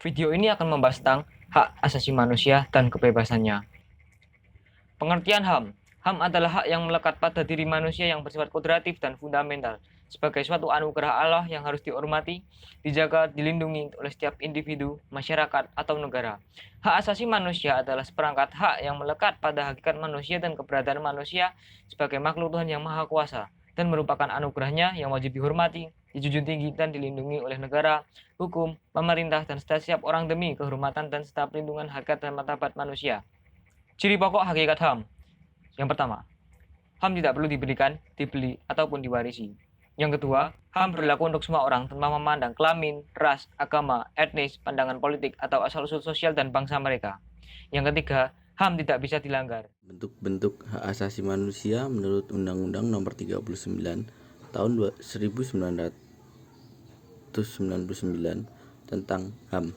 Video ini akan membahas tentang hak asasi manusia dan kebebasannya. Pengertian HAM. HAM adalah hak yang melekat pada diri manusia yang bersifat kodratif dan fundamental, sebagai suatu anugerah Allah yang harus dihormati, dijaga, dilindungi oleh setiap individu, masyarakat, atau negara. Hak asasi manusia adalah seperangkat hak yang melekat pada hakikat manusia dan keberadaan manusia sebagai makhluk Tuhan yang Maha Kuasa, dan merupakan anugerahnya yang wajib dihormati, dijunjung tinggi, dan dilindungi oleh negara, hukum, pemerintah, dan setiap orang demi kehormatan dan serta perlindungan hakikat dan martabat manusia. Ciri pokok hakikat HAM. Yang pertama, HAM tidak perlu diberikan, dibeli, ataupun diwarisi. Yang kedua, HAM berlaku untuk semua orang tanpa memandang kelamin, ras, agama, etnis, pandangan politik, atau asal-usul sosial dan bangsa mereka. Yang ketiga, HAM tidak bisa dilanggar. Bentuk-bentuk hak asasi manusia menurut Undang-Undang Nomor 39 Tahun 1999 tentang HAM.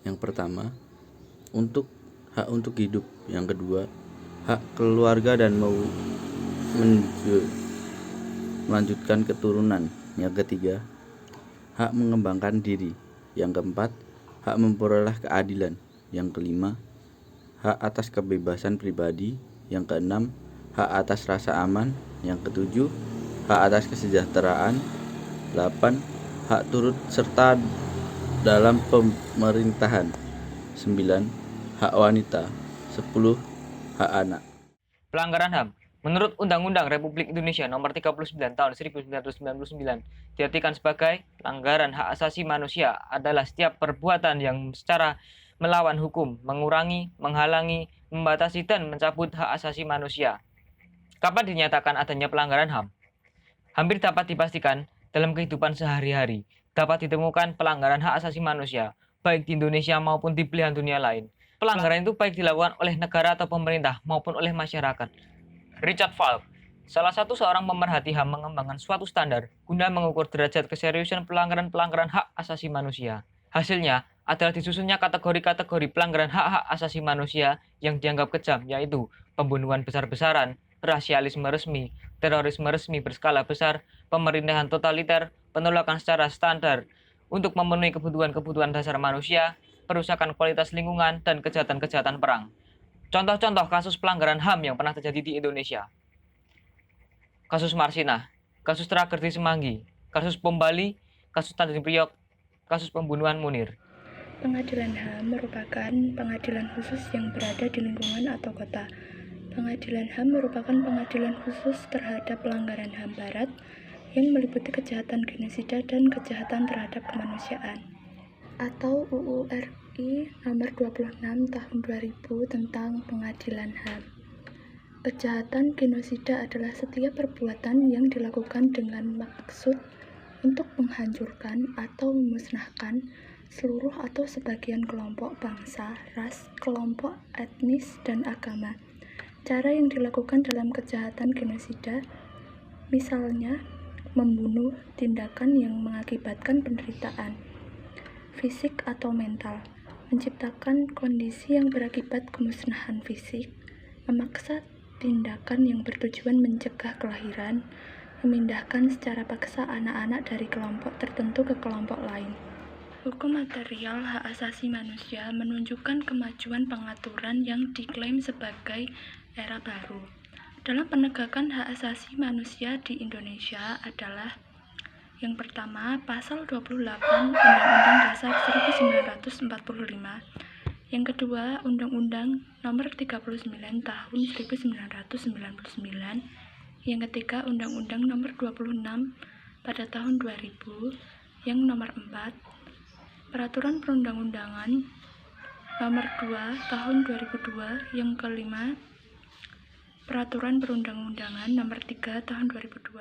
Yang pertama, hak untuk hidup. Yang kedua, hak keluarga dan melanjutkan keturunan. Yang ketiga, hak mengembangkan diri. Yang keempat, hak memperoleh keadilan. Yang kelima, hak atas kebebasan pribadi. Yang keenam, hak atas rasa aman. Yang ketujuh, hak atas kesejahteraan. 8. Hak turut serta dalam pemerintahan. 9. Hak wanita. 10. Hak anak. Pelanggaran HAM. Menurut Undang-Undang Republik Indonesia Nomor 39 Tahun 1999, diartikan sebagai pelanggaran hak asasi manusia adalah setiap perbuatan yang secara melawan hukum, mengurangi, menghalangi, membatasi, dan mencabut hak asasi manusia. Kapan dinyatakan adanya pelanggaran HAM? Hampir dapat dipastikan dalam kehidupan sehari-hari dapat ditemukan pelanggaran hak asasi manusia, baik di Indonesia maupun di belahan dunia lain. Pelanggaran itu baik dilakukan oleh negara atau pemerintah maupun oleh masyarakat. Richard Falk, salah satu seorang pemerhati HAM, mengembangkan suatu standar guna mengukur derajat keseriusan pelanggaran-pelanggaran hak asasi manusia. Hasilnya adalah disusunnya kategori-kategori pelanggaran hak-hak asasi manusia yang dianggap kejam, yaitu pembunuhan besar-besaran, rasialisme resmi, terorisme resmi berskala besar, pemerintahan totaliter, penolakan secara standar untuk memenuhi kebutuhan-kebutuhan dasar manusia, perusakan kualitas lingkungan, dan kejahatan-kejahatan perang. Contoh-contoh kasus pelanggaran HAM yang pernah terjadi di Indonesia. Kasus Marsinah, kasus tragedi Semanggi, kasus Bom Bali, kasus Tanjung Priok, kasus pembunuhan Munir. Pengadilan HAM merupakan pengadilan khusus yang berada di lingkungan atau kota. Pengadilan HAM merupakan pengadilan khusus terhadap pelanggaran HAM Barat yang meliputi kejahatan genosida dan kejahatan terhadap kemanusiaan, atau UU RI Nomor 26 Tahun 2000 tentang Pengadilan HAM. Kejahatan genosida adalah setiap perbuatan yang dilakukan dengan maksud untuk menghancurkan atau memusnahkan seluruh atau sebagian kelompok bangsa, ras, kelompok etnis, dan agama. Cara yang dilakukan dalam kejahatan genosida, misalnya membunuh, tindakan yang mengakibatkan penderitaan fisik atau mental, menciptakan kondisi yang berakibat kemusnahan fisik, memaksa tindakan yang bertujuan mencegah kelahiran, memindahkan secara paksa anak-anak dari kelompok tertentu ke kelompok lain. Hukum material hak asasi manusia menunjukkan kemajuan pengaturan yang diklaim sebagai era baru dalam penegakan hak asasi manusia di Indonesia adalah: yang pertama, Pasal 28 Undang-Undang Dasar 1945. Yang kedua, Undang-Undang Nomor 39 Tahun 1999. Yang ketiga, Undang-Undang Nomor 26 pada tahun 2000. Yang nomor 4, Peraturan Perundang-undangan Nomor 2 Tahun 2002. Yang kelima, Peraturan Perundang-undangan Nomor 3 Tahun 2002.